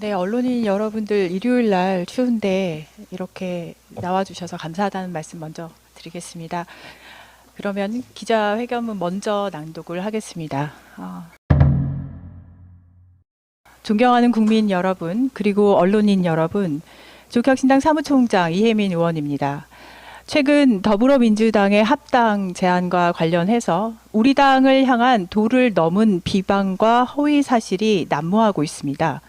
네, 언론인 여러분들 일요일 날 추운데 이렇게 나와주셔서 감사하다는 말씀 먼저 드리겠습니다. 그러면 기자회견문 먼저 낭독을 하겠습니다. 존경하는 국민 여러분, 그리고 언론인 여러분, 조국혁신당 사무총장 이혜민 의원입니다. 최근 더불어민주당의 합당 제안과 관련해서 우리 당을 향한 도를 넘은 비방과 허위 사실이 난무하고 있습니다.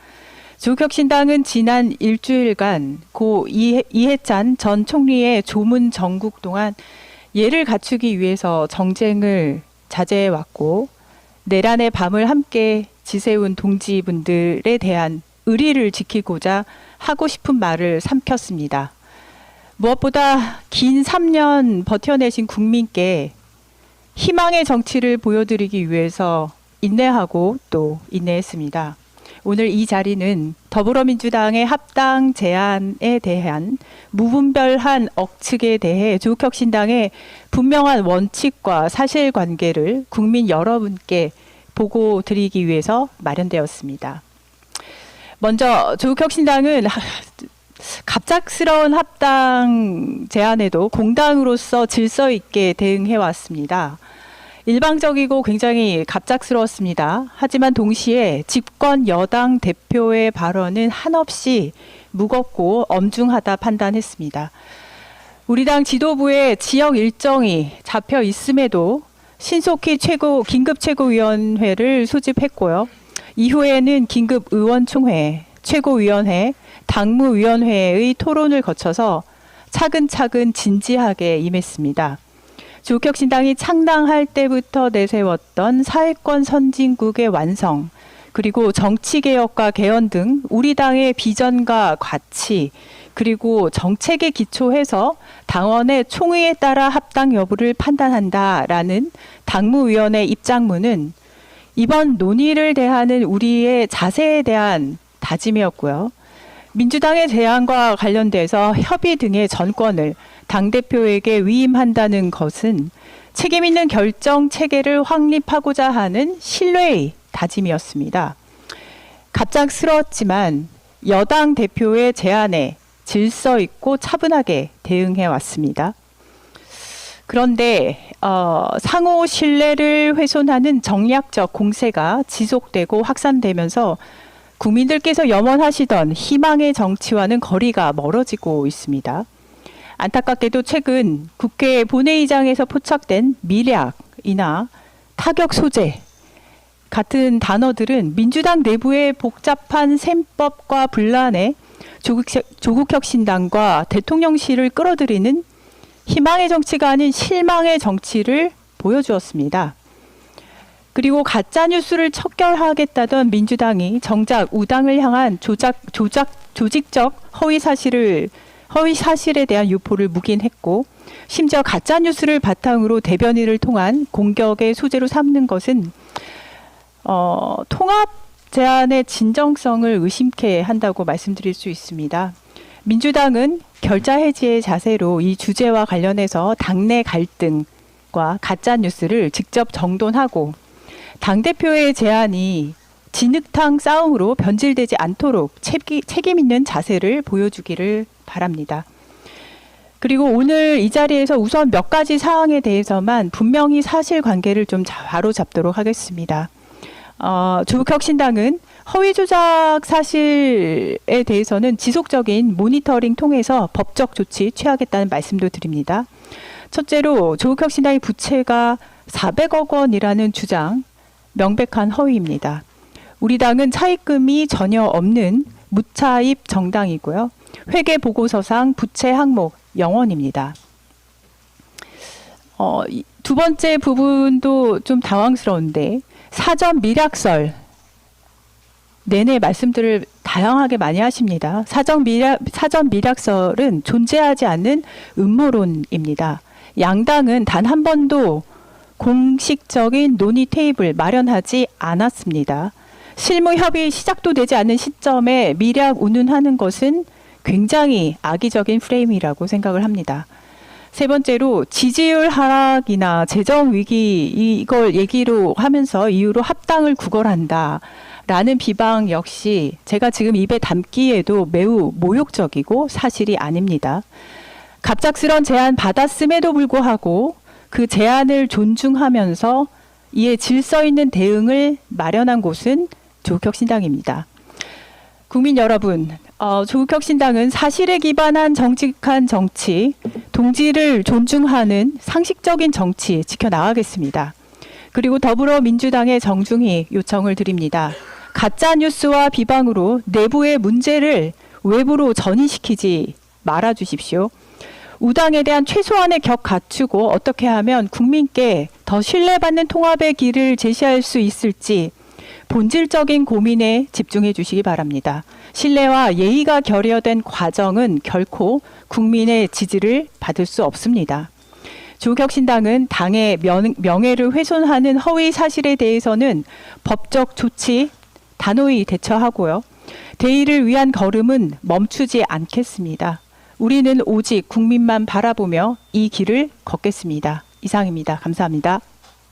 조국혁신당은 지난 일주일간 고 이해찬 전 총리의 조문 정국 동안 예를 갖추기 위해서 정쟁을 자제해왔고 내란의 밤을 함께 지새운 동지분들에 대한 의리를 지키고자 하고 싶은 말을 삼켰습니다. 무엇보다 긴 3년 버텨내신 국민께 희망의 정치를 보여드리기 위해서 인내하고 또 인내했습니다. 오늘 이 자리는 더불어민주당의 합당 제안에 대한 무분별한 억측에 대해 조국혁신당의 분명한 원칙과 사실관계를 국민 여러분께 보고 드리기 위해서 마련되었습니다. 먼저 조국혁신당은 갑작스러운 합당 제안에도 공당으로서 질서 있게 대응해 왔습니다. 일방적이고 굉장히 갑작스러웠습니다. 하지만 동시에 집권 여당 대표의 발언은 한없이 무겁고 엄중하다 판단했습니다. 우리 당 지도부의 지역 일정이 잡혀 있음에도 신속히 긴급 최고위원회를 소집했고요. 이후에는 긴급 의원총회, 최고위원회, 당무위원회의 토론을 거쳐서 차근차근 진지하게 임했습니다. 조국혁신당이 창당할 때부터 내세웠던 사회권 선진국의 완성, 그리고 정치개혁과 개헌 등 우리 당의 비전과 가치, 그리고 정책에 기초해서 당원의 총의에 따라 합당 여부를 판단한다라는 당무위원회 입장문은 이번 논의를 대하는 우리의 자세에 대한 다짐이었고요. 민주당의 제안과 관련돼서 협의 등의 전권을 당대표에게 위임한다는 것은 책임 있는 결정 체계를 확립하고자 하는 신뢰의 다짐이었습니다. 갑작스러웠지만 여당 대표의 제안에 질서 있고 차분하게 대응해 왔습니다. 그런데 상호 신뢰를 훼손하는 정략적 공세가 지속되고 확산되면서 국민들께서 염원하시던 희망의 정치와는 거리가 멀어지고 있습니다. 안타깝게도 최근 국회 본회의장에서 포착된 미략이나 타격 소재 같은 단어들은 민주당 내부의 복잡한 셈법과 분란에 조국혁신당과 대통령실을 끌어들이는 희망의 정치가 아닌 실망의 정치를 보여주었습니다. 그리고 가짜뉴스를 척결하겠다던 민주당이 정작 우당을 향한 조직적 허위 사실에 대한 유포를 묵인했고 심지어 가짜뉴스를 바탕으로 대변인을 통한 공격의 소재로 삼는 것은 통합 제안의 진정성을 의심케 한다고 말씀드릴 수 있습니다. 민주당은 결자 해지의 자세로 이 주제와 관련해서 당내 갈등과 가짜뉴스를 직접 정돈하고 당대표의 제안이 진흙탕 싸움으로 변질되지 않도록 책임 있는 자세를 보여주기를 바랍니다. 그리고 오늘 이 자리에서 우선 몇 가지 사항에 대해서만 분명히 사실관계를 좀 바로잡도록 하겠습니다. 조국혁신당은 허위 조작 사실에 대해서는 지속적인 모니터링 통해서 법적 조치 취하겠다는 말씀도 드립니다. 첫째로 조국혁신당의 부채가 400억 원이라는 주장, 명백한 허위입니다. 우리 당은 차입금이 전혀 없는 무차입 정당이고요. 회계보고서상 부채 항목 0원입니다. 두 번째 부분도 좀 당황스러운데 사전 미략설 내내 말씀들을 다양하게 많이 하십니다. 사전 미략설은 존재하지 않는 음모론입니다. 양당은 단 한 번도 공식적인 논의 테이블 마련하지 않았습니다. 실무 협의 시작도 되지 않은 시점에 미략 운운하는 것은 굉장히 악의적인 프레임이라고 생각을 합니다. 세 번째로 지지율 하락이나 재정 위기 이걸 얘기로 하면서 이유로 합당을 구걸한다 라는 비방 역시 제가 지금 입에 담기에도 매우 모욕적이고 사실이 아닙니다. 갑작스런 제안 받았음에도 불구하고 그 제안을 존중하면서 이에 질서 있는 대응을 마련한 곳은 조국혁신당입니다. 국민 여러분, 조국혁신당은 사실에 기반한 정직한 정치, 동지를 존중하는 상식적인 정치 지켜나가겠습니다. 그리고 더불어민주당에 정중히 요청을 드립니다. 가짜 뉴스와 비방으로 내부의 문제를 외부로 전이시키지 말아 주십시오. 우당에 대한 최소한의 격 갖추고 어떻게 하면 국민께 더 신뢰받는 통합의 길을 제시할 수 있을지 본질적인 고민에 집중해 주시기 바랍니다. 신뢰와 예의가 결여된 과정은 결코 국민의 지지를 받을 수 없습니다. 조국혁신당은 당의 명예를 훼손하는 허위 사실에 대해서는 법적 조치 단호히 대처하고요. 대의를 위한 걸음은 멈추지 않겠습니다. 우리는 오직 국민만 바라보며 이 길을 걷겠습니다. 이상입니다. 감사합니다.